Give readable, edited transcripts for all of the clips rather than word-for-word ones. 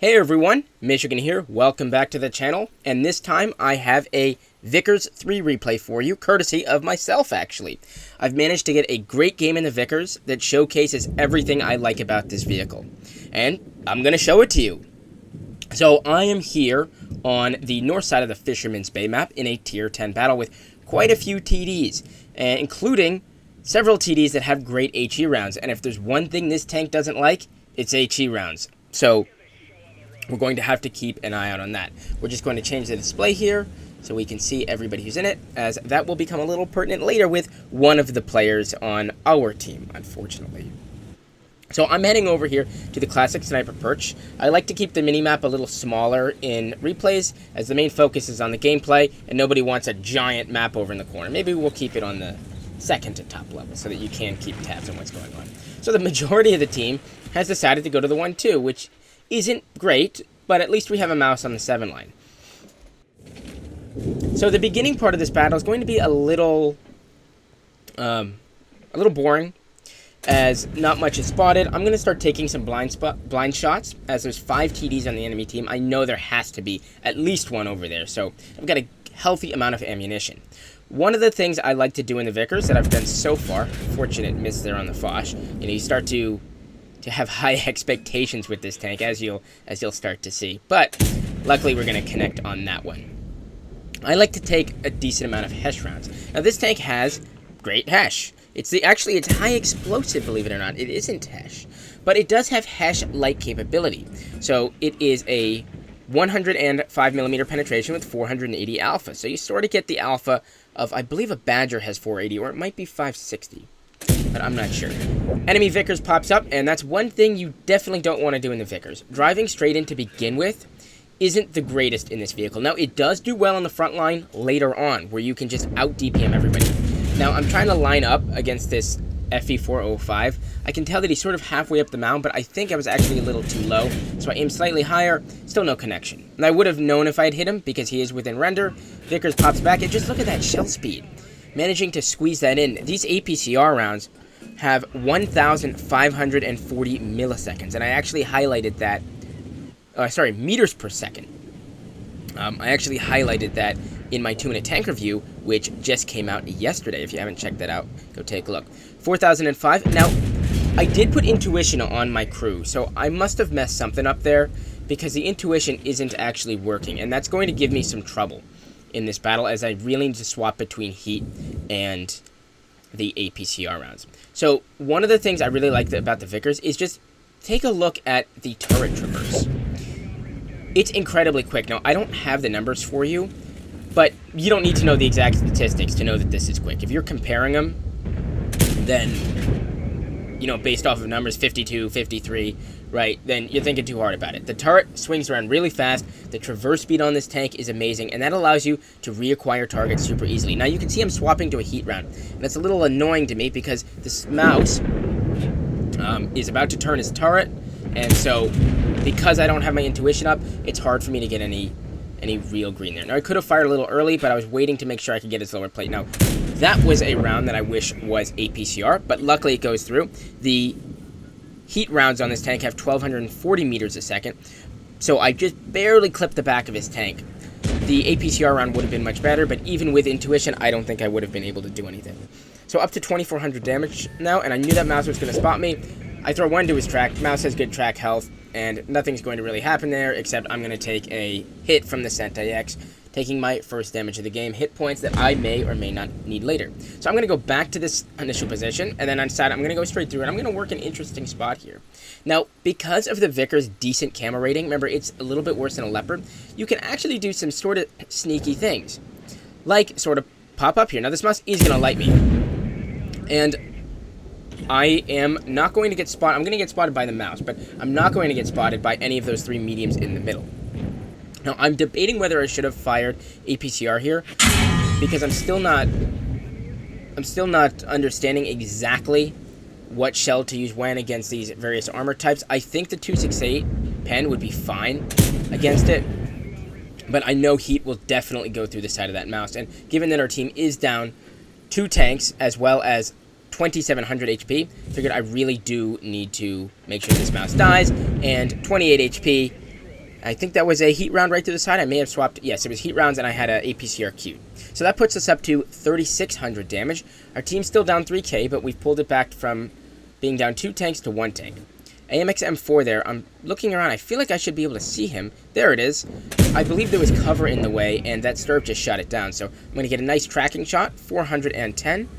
Hey everyone, Michigan here, welcome back to the channel, and this time I have a Vickers 3 replay for you, courtesy of myself actually. I've managed to get a great game in the Vickers that showcases everything I like about this vehicle, and I'm going to show it to you. So I am here on the north side of the Fisherman's Bay map in a tier 10 battle with quite a few TDs, including several TDs that have great HE rounds, and if there's one thing this tank doesn't like, it's HE rounds. So we're going to have to keep an eye out on that. We're just going to change the display here so we can see everybody who's in it, as that will become a little pertinent later with one of the players on our team, unfortunately. So I'm heading over here to the Classic Sniper Perch. I like to keep the minimap a little smaller in replays, as the main focus is on the gameplay, and nobody wants a giant map over in the corner. Maybe we'll keep it on the second to top level so that you can keep tabs on what's going on. So the majority of the team has decided to go to the 1-2, which isn't great, but at least we have a mouse on the 7 line. So the beginning part of this battle is going to be a little boring, as not much is spotted. I'm going to start taking some blind shots, as there's 5 TDs on the enemy team. I know there has to be at least one over there, so I've got a healthy amount of ammunition. One of the things I like to do in the Vickers that I've done so far, fortunate miss there on the Foch, you start to have high expectations with this tank, as you'll start to see. But luckily we're going to connect on that one. I like to take a decent amount of HESH rounds. Now this tank has great HESH. It's high explosive, believe it or not. It isn't HESH, but it does have HESH-like capability. So it is a 105mm penetration with 480 alpha. So you sort of get the alpha of, I believe a Badger has 480, or it might be 560. But I'm not sure. Enemy Vickers pops up, and that's one thing you definitely don't want to do in the Vickers. Driving straight in to begin with isn't the greatest in this vehicle. Now, it does do well on the front line later on, where you can just out-DPM everybody. Now, I'm trying to line up against this FE405. I can tell that he's sort of halfway up the mound, but I think I was actually a little too low, so I aimed slightly higher, still no connection. And I would have known if I had hit him, because he is within render. Vickers pops back, and just look at that shell speed. Managing to squeeze that in. These APCR rounds have 1,540 milliseconds, and I actually highlighted that, meters per second. I actually highlighted that in my 2-minute tank review, which just came out yesterday. If you haven't checked that out, go take a look. 4,005. Now, I did put intuition on my crew, so I must have messed something up there, because the intuition isn't actually working, and that's going to give me some trouble in this battle, as I really need to swap between heat and the APCR rounds. So one of the things I really like about the Vickers is just take a look at the turret traverse. It's incredibly quick. Now, I don't have the numbers for you, but you don't need to know the exact statistics to know that this is quick. If you're comparing them, then, based off of numbers 52, 53, right, then you're thinking too hard about it. The turret swings around really fast, the traverse speed on this tank is amazing, and that allows you to reacquire targets super easily. Now you can see I'm swapping to a heat round, and it's a little annoying to me because this mouse is about to turn his turret, and so because I don't have my intuition up, it's hard for me to get any real green there. Now I could have fired a little early, but I was waiting to make sure I could get his lower plate. Now that was a round that I wish was APCR, but luckily it goes through. The heat rounds on this tank have 1,240 meters a second, so I just barely clipped the back of his tank. The APCR round would have been much better, but even with intuition, I don't think I would have been able to do anything. So up to 2,400 damage now, and I knew that mouse was going to spot me. I throw one to his track. Mouse has good track health, and nothing's going to really happen there, except I'm going to take a hit from the Sentai-X, taking my first damage of the game, hit points that I may or may not need later. So I'm going to go back to this initial position, and then on side, I'm going to go straight through, and I'm going to work an interesting spot here. Now, because of the Vickers' decent camera rating, remember, it's a little bit worse than a Leopard, you can actually do some sort of sneaky things, like sort of pop up here. Now, this mouse is going to light me, and I am not going to get spotted. I'm going to get spotted by the mouse, but I'm not going to get spotted by any of those 3 mediums in the middle. Now, I'm debating whether I should have fired APCR here, because I'm still not understanding exactly what shell to use when against these various armor types. I think the 268 pen would be fine against it, but I know heat will definitely go through the side of that mouse, and given that our team is down 2 tanks as well as 2,700 HP, figured I really do need to make sure this mouse dies, and 28 HP I think that was a heat round right to the side. I may have swapped. Yes, it was heat rounds, and I had a APCR queued. So that puts us up to 3,600 damage. Our team's still down 3k, but we've pulled it back from being down 2 tanks to 1 tank. AMX M4 there. I'm looking around. I feel like I should be able to see him. There it is. I believe there was cover in the way, and that Stirrup just shot it down. So I'm going to get a nice tracking shot, 410.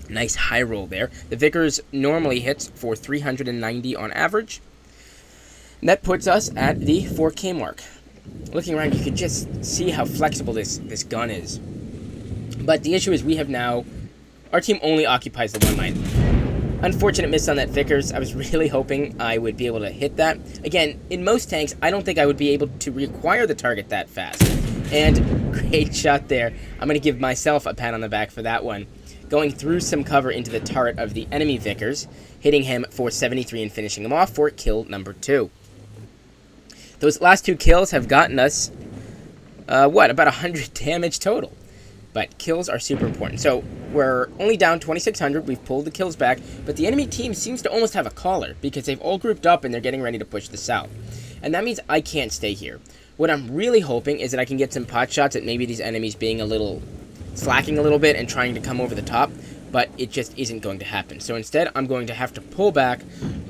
Nice high roll there. The Vickers normally hits for 390 on average. And that puts us at the 4k mark. Looking around, you can just see how flexible this gun is. But the issue is we have now... Our team only occupies the 190. Unfortunate miss on that Vickers. I was really hoping I would be able to hit that. Again, in most tanks, I don't think I would be able to reacquire the target that fast. And great shot there. I'm going to give myself a pat on the back for that one. Going through some cover into the turret of the enemy Vickers, hitting him for 73 and finishing him off for kill number 2. Those last 2 kills have gotten us, about 100 damage total. But kills are super important. So we're only down 2,600. We've pulled the kills back. But the enemy team seems to almost have a caller because they've all grouped up and they're getting ready to push the south. And that means I can't stay here. What I'm really hoping is that I can get some pot shots at maybe these enemies being slacking a little bit and trying to come over the top. But it just isn't going to happen. So instead, I'm going to have to pull back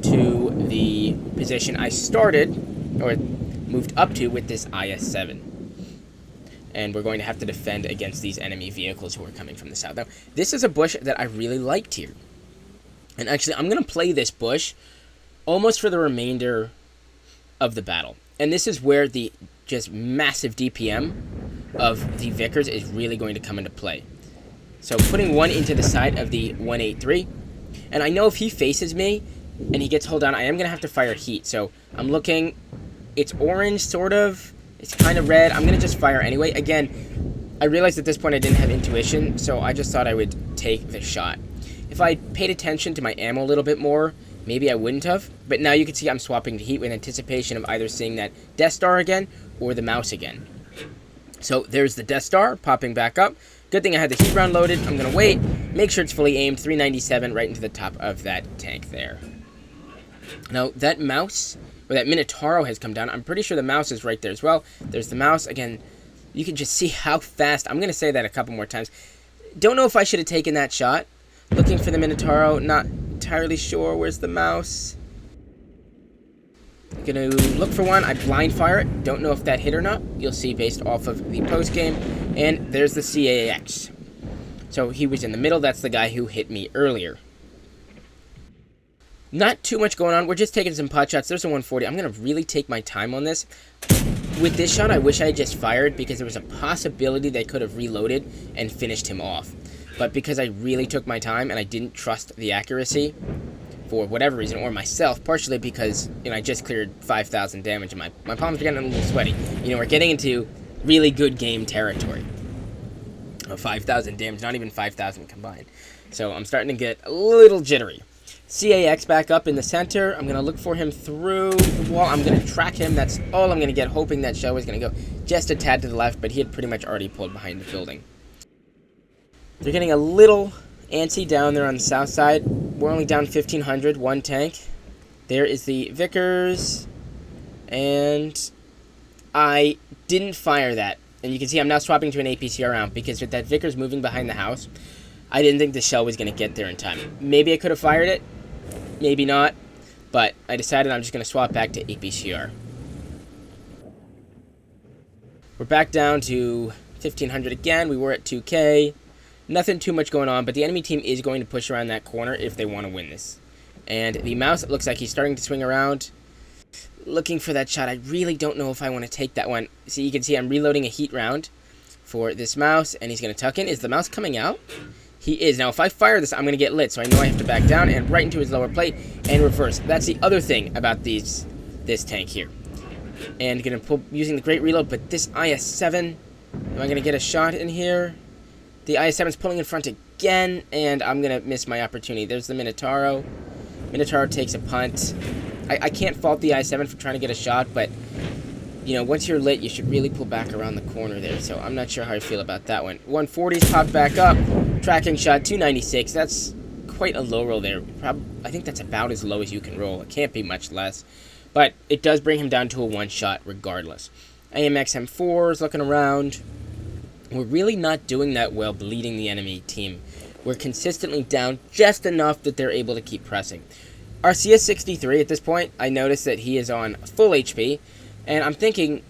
to the position I started, or moved up to, with this IS-7. And we're going to have to defend against these enemy vehicles who are coming from the south. Now, this is a bush that I really liked here. And actually, I'm going to play this bush almost for the remainder of the battle. And this is where the just massive DPM of the Vickers is really going to come into play. So putting one into the side of the 183. And I know if he faces me and he gets hold down, I am going to have to fire heat. So I'm looking, it's orange, sort of. It's kind of red. I'm going to just fire anyway. Again, I realized at this point I didn't have intuition, so I just thought I would take the shot. If I paid attention to my ammo a little bit more, maybe I wouldn't have. But now you can see I'm swapping to heat with anticipation of either seeing that Death Star again or the mouse again. So there's the Death Star popping back up. Good thing I had the heat round loaded. I'm going to wait, make sure it's fully aimed, 397 right into the top of that tank there. Now, that mouse... Or that Minotauro has come down. I'm pretty sure the mouse is right there as well. There's the mouse. Again, you can just see how fast. I'm going to say that a couple more times. Don't know if I should have taken that shot. Looking for the Minotauro. Not entirely sure. Where's the mouse? I'm going to look for one. I blind fire it. Don't know if that hit or not. You'll see based off of the post game. And there's the CAX. So he was in the middle. That's the guy who hit me earlier. Not too much going on. We're just taking some pot shots. There's a 140. I'm going to really take my time on this. With this shot, I wish I had just fired because there was a possibility they could have reloaded and finished him off. But because I really took my time and I didn't trust the accuracy for whatever reason, or myself, partially because, I just cleared 5,000 damage and my palms are getting a little sweaty. We're getting into really good game territory. 5,000 damage, not even 5,000 combined. So I'm starting to get a little jittery. CAX back up in the center. I'm going to look for him through the wall. I'm going to track him. That's all I'm going to get, hoping that shell is going to go just a tad to the left, but he had pretty much already pulled behind the building. They're getting a little antsy down there on the south side. We're only down 1,500, 1 tank. There is the Vickers, and I didn't fire that. And you can see I'm now swapping to an APCR round because with that Vickers moving behind the house, I didn't think the shell was going to get there in time. Maybe I could have fired it. Maybe not, but I decided I'm just going to swap back to APCR. We're back down to 1,500 again. We were at 2K. Nothing too much going on, but the enemy team is going to push around that corner if they want to win this. And the mouse, it looks like he's starting to swing around. Looking for that shot. I really don't know if I want to take that one. See, you can see I'm reloading a heat round for this mouse, and he's going to tuck in. Is the mouse coming out? He is. Now, if I fire this, I'm going to get lit, so I know I have to back down and right into his lower plate and reverse. That's the other thing about this tank here. And going to pull using the great reload, but this IS-7, am I going to get a shot in here? The IS-7's pulling in front again, and I'm going to miss my opportunity. There's the Minotauro. Minotauro takes a punt. I can't fault the IS-7 for trying to get a shot, but, once you're lit, you should really pull back around the corner there, so I'm not sure how I feel about that one. 140's popped back up. Tracking shot, 296. That's quite a low roll there. I think that's about as low as you can roll. It can't be much less. but it does bring him down to a one-shot regardless. AMX M4 is looking around. We're really not doing that well bleeding the enemy team. We're consistently down just enough that they're able to keep pressing. Our CS63 at this point, I noticed that he is on full HP, and I'm thinking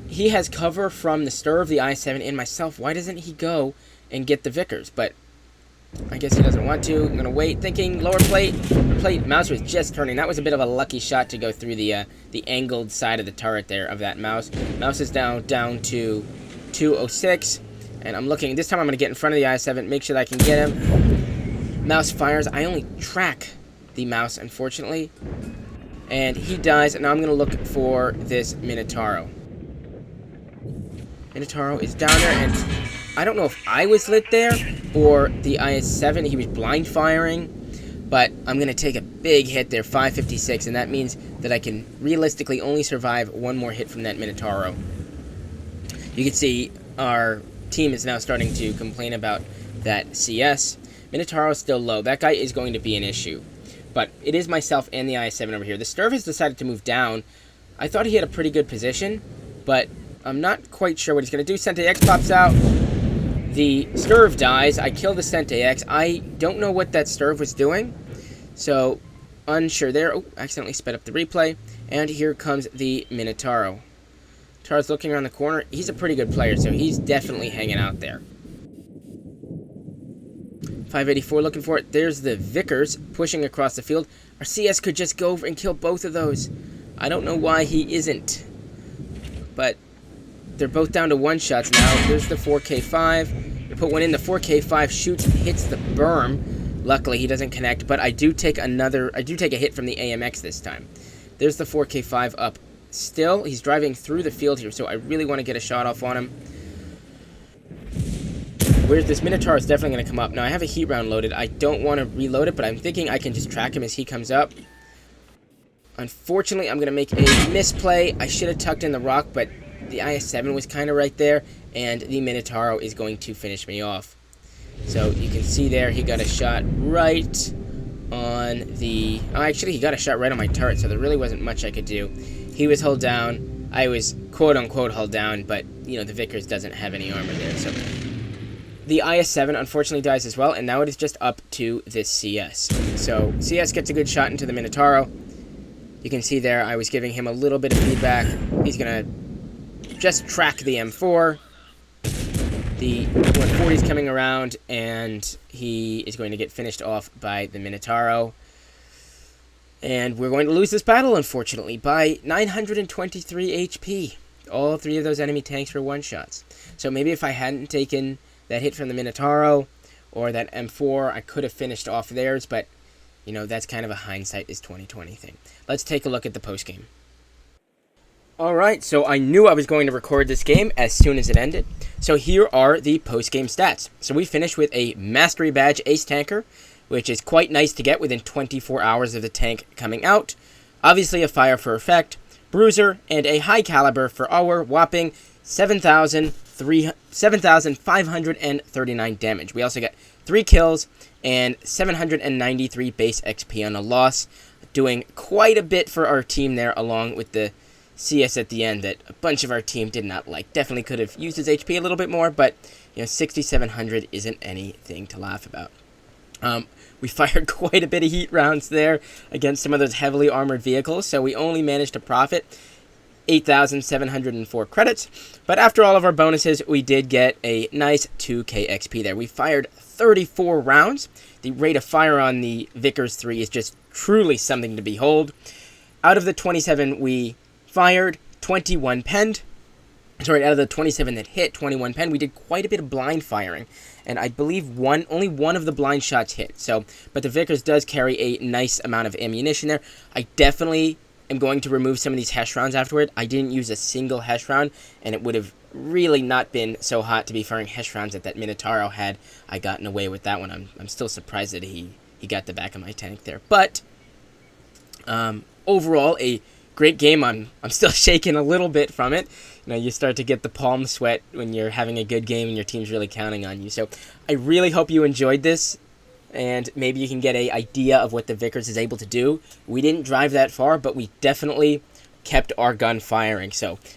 he has cover from the stir of the I-7 and myself. Why doesn't he go and get the Vickers? But I guess he doesn't want to. I'm going to wait, thinking lower plate. The plate mouse was just turning. That was a bit of a lucky shot to go through the angled side of the turret there of that mouse. Mouse is down to 206. And I'm looking. This time I'm going to get in front of the I-7, make sure that I can get him. Mouse fires. I only track the mouse, unfortunately. And he dies. And now I'm going to look for this Minotauro. Minotauro is down there, and I don't know if I was lit there or the IS-7. He was blind firing, but I'm going to take a big hit there, 556, and that means that I can realistically only survive one more hit from that Minotauro. You can see our team is now starting to complain about that CS. Minotauro is still low. That guy is going to be an issue, but it is myself and the IS-7 over here. The Sturv has decided to move down. I thought he had a pretty good position, but I'm not quite sure what he's going to do. Sente X pops out. The Sturv dies. I kill the Sente X. I don't know what that Sturv was doing, so unsure there. Oh, accidentally sped up the replay. And here comes the Minotauro. Minotaur's looking around the corner. He's a pretty good player, so he's definitely hanging out there. 584 looking for it. There's the Vickers pushing across the field. Our CS could just go over and kill both of those. I don't know why he isn't, but they're both down to one-shots now. There's the 4K5. You put one in, the 4K5 shoots, hits the berm. Luckily, he doesn't connect, but I do take a hit from the AMX this time. There's the 4K5 up. Still, he's driving through the field here, so I really want to get a shot off on him. Where's this Minotaur is definitely going to come up. Now, I have a heat round loaded. I don't want to reload it, but I'm thinking I can just track him as he comes up. Unfortunately, I'm going to make a misplay. I should have tucked in the rock, but the IS-7 was kind of right there, and the Minotauro is going to finish me off. So you can see there, he got a shot right on the... Oh, actually, he got a shot right on my turret, so there really wasn't much I could do. He was hulled down. I was quote-unquote hulled down, but, you know, the Vickers doesn't have any armor there. So the IS-7 unfortunately dies as well, and now it is just up to this CS. So CS gets a good shot into the Minotauro. You can see there, I was giving him a little bit of feedback. He's going to just track the M4. The 140 is coming around, and he is going to get finished off by the Minotauro. And we're going to lose this battle, unfortunately, by 923 HP. All three of those enemy tanks were one-shots. So maybe if I hadn't taken that hit from the Minotauro or that M4, I could have finished off theirs, but, you know, that's kind of a hindsight is 2020 thing. Let's take a look at the postgame. Alright, so I knew I was going to record this game as soon as it ended. So here are the post-game stats. So we finished with a Mastery Badge Ace Tanker, which is quite nice to get within 24 hours of the tank coming out. Obviously a Fire for Effect, Bruiser, and a High Caliber for our whopping 7,539 damage. We also get 3 kills and 793 base XP on a loss, doing quite a bit for our team there, along with the CS at the end that a bunch of our team did not like. Definitely could have used his HP a little bit more, but, you know, 6,700 isn't anything to laugh about. We fired quite a bit of heat rounds there against some of those heavily armored vehicles, so we only managed to profit 8,704 credits, but after all of our bonuses, we did get a nice 2k XP there. We fired 34 rounds. The rate of fire on the Vickers 3 is just truly something to behold. Out of the 27 we fired, 21 penned. Sorry, out of the 27 that hit, 21 penned. We did quite a bit of blind firing, and I believe only one of the blind shots hit. So, but the Vickers does carry a nice amount of ammunition there. I definitely am going to remove some of these HESH rounds afterward. I didn't use a single HESH round, and it would have really not been so hot to be firing HESH rounds that Minotauro had. I gotten away with that one. I'm still surprised that he got the back of my tank there. But overall, a great game. I'm still shaking a little bit from it. You know, you start to get the palm sweat when you're having a good game and your team's really counting on you. So I really hope you enjoyed this. and maybe you can get an idea of what the Vickers is able to do. We didn't drive that far, but we definitely kept our gun firing.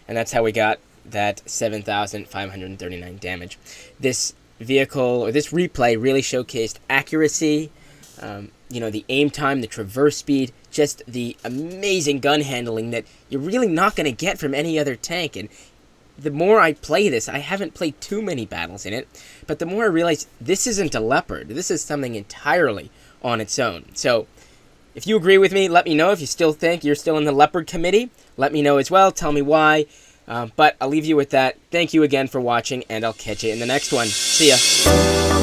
And that's how we got that 7,539 damage. This vehicle, or this replay, really showcased accuracy, the aim time, the traverse speed, just the amazing gun handling that you're really not going to get from any other tank. And the more I play this, I haven't played too many battles in it, but the more I realize this isn't a Leopard. This is something entirely on its own. So if you agree with me, let me know. If you still think you're still in the Leopard committee, let me know as well. Tell me why. But I'll leave you with that. Thank you again for watching, and I'll catch you in the next one. See ya.